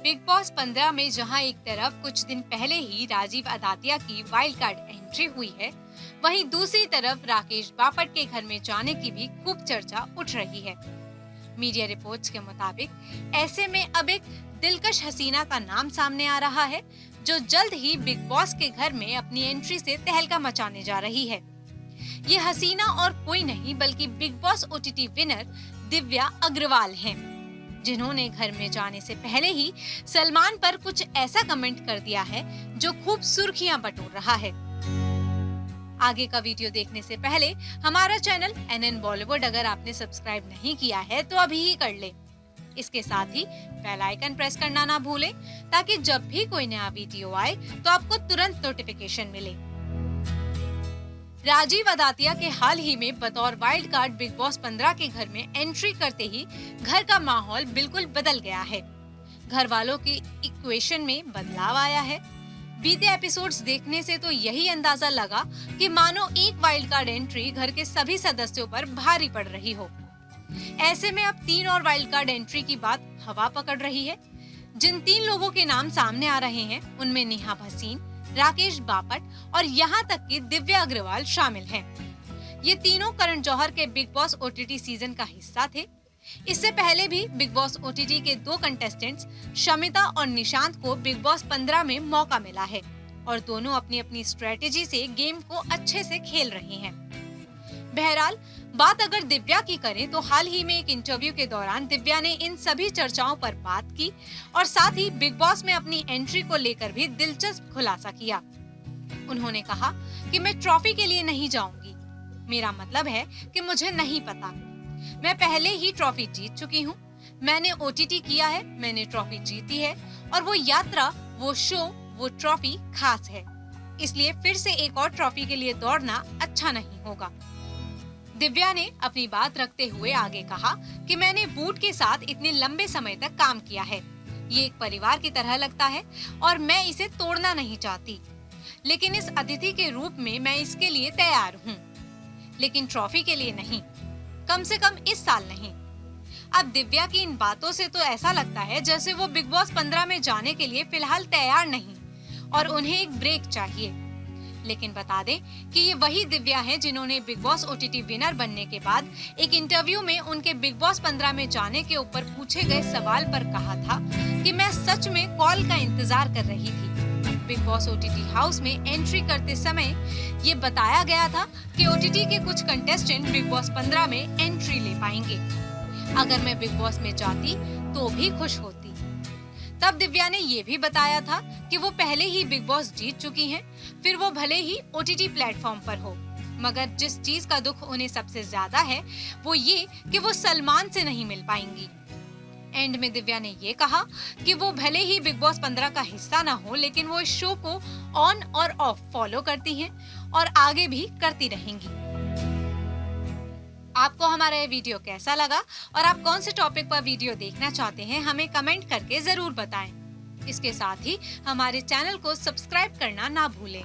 Big boss 15 में जहां एक तरफ कुछ दिन पहले ही राजीव अदातिया की वाइल्ड कार्ड एंट्री हुई है, वहीं दूसरी तरफ राकेश बापट के घर में जाने की भी खूब चर्चा उठ रही है। मीडिया रिपोर्ट्स के मुताबिक ऐसे में अब एक दिलकश हसीना का नाम सामने आ रहा है, जो जल्द ही बिग बॉस के घर में अपनी एंट्री से तहलका मचाने जा रही है। ये हसीना और कोई नहीं बल्कि Bigg Boss OTT winner Divya Agarwal हैं, जिन्होंने घर में जाने से पहले ही सलमान पर कुछ ऐसा कमेंट कर दिया है जो खूब सुर्खियां बटोर रहा है। आगे का वीडियो देखने से पहले हमारा चैनल NN बॉलीवुड अगर आपने सब्सक्राइब नहीं किया है तो अभी ही कर ले। इसके साथ ही बेल आइकन प्रेस करना ना भूलें, ताकि जब भी कोई नया वीडियो आए तो आपको तुरंत नोटिफिकेशन मिले। राजीव अदातिया के हाल ही में बतौर वाइल्ड कार्ड बिग बॉस 15 के घर में एंट्री करते ही घर का माहौल बिल्कुल बदल गया है। घर वालों की इक्वेशन में बदलाव आया है। बीते एपिसोड्स देखने से तो यही अंदाजा लगा कि मानो एक वाइल्ड कार्ड एंट्री घर के सभी सदस्यों पर भारी पड़ रही हो। ऐसे में अब 3 और वाइल्ड कार्ड एंट्री की बात हवा पकड़ रही है। जिन 3 लोगों के नाम सामने आ रहे हैं, उनमें नेहा भसीन, राकेश बापट और यहाँ तक कि दिव्या अग्रवाल शामिल हैं। ये तीनों करण जौहर के बिग बॉस ओटीटी सीजन का हिस्सा थे। इससे पहले भी बिग बॉस ओटीटी के 2 कंटेस्टेंट्स शमिता और निशांत को बिग बॉस 15 में मौका मिला है और दोनों अपनी अपनी स्ट्रेटेजी से गेम को अच्छे से खेल रहे हैं। बहरहाल बात अगर दिव्या की करें तो हाल ही में एक इंटरव्यू के दौरान दिव्या ने इन सभी चर्चाओं पर बात की और साथ ही बिग बॉस में अपनी एंट्री को लेकर भी दिलचस्प खुलासा किया। उन्होंने कहा कि मैं ट्रॉफी के लिए नहीं जाऊंगी। मेरा मतलब है कि मुझे नहीं पता। मैं पहले ही ट्रॉफी जीत चुकी हूँ। मैंने ओटीटी किया है, मैंने ट्रॉफी जीती है और वो यात्रा, वो शो, वो ट्रॉफी खास है। इसलिए फिर से एक और ट्रॉफी के लिए दौड़ना अच्छा नहीं होगा। दिव्या ने अपनी बात रखते हुए आगे कहा कि मैंने बूट के साथ इतने लंबे समय तक काम किया है। ये एक परिवार की तरह लगता है और मैं इसे तोड़ना नहीं चाहती, लेकिन इस अतिथि के रूप में मैं इसके लिए तैयार हूँ, लेकिन ट्रॉफी के लिए नहीं, कम से कम इस साल नहीं। अब दिव्या की इन बातों से तो ऐसा लगता है जैसे वो बिग बॉस 15 में जाने के लिए फिलहाल तैयार नहीं और उन्हें एक ब्रेक चाहिए। लेकिन बता दें कि ये वही दिव्या है जिन्होंने बिग बॉस ओटीटी विनर बनने के बाद एक इंटरव्यू में उनके बिग बॉस 15 में जाने के ऊपर पूछे गए सवाल पर कहा था कि मैं सच में कॉल का इंतजार कर रही थी। बिग बॉस ओटीटी हाउस में एंट्री करते समय ये बताया गया था कि ओटीटी के कुछ कंटेस्टेंट बिग बॉस 15 में एंट्री ले पाएंगे। अगर मैं बिग बॉस में जाती तो भी खुश होती। तब दिव्या ने ये भी बताया था कि वो पहले ही बिग बॉस जीत चुकी हैं, फिर वो भले ही ओटीटी प्लेटफॉर्म पर हो, मगर जिस चीज का दुख उन्हें सबसे ज्यादा है वो ये कि वो सलमान से नहीं मिल पाएंगी। एंड में दिव्या ने ये कहा कि वो भले ही बिग बॉस 15 का हिस्सा ना हो, लेकिन वो इस शो को ऑन और ऑफ फॉलो करती हैं और आगे भी करती रहेंगी। आपको हमारा ये वीडियो कैसा लगा और आप कौन से टॉपिक पर वीडियो देखना चाहते हैं, हमें कमेंट करके जरूर बताएं। इसके साथ ही हमारे चैनल को सब्सक्राइब करना ना भूलें।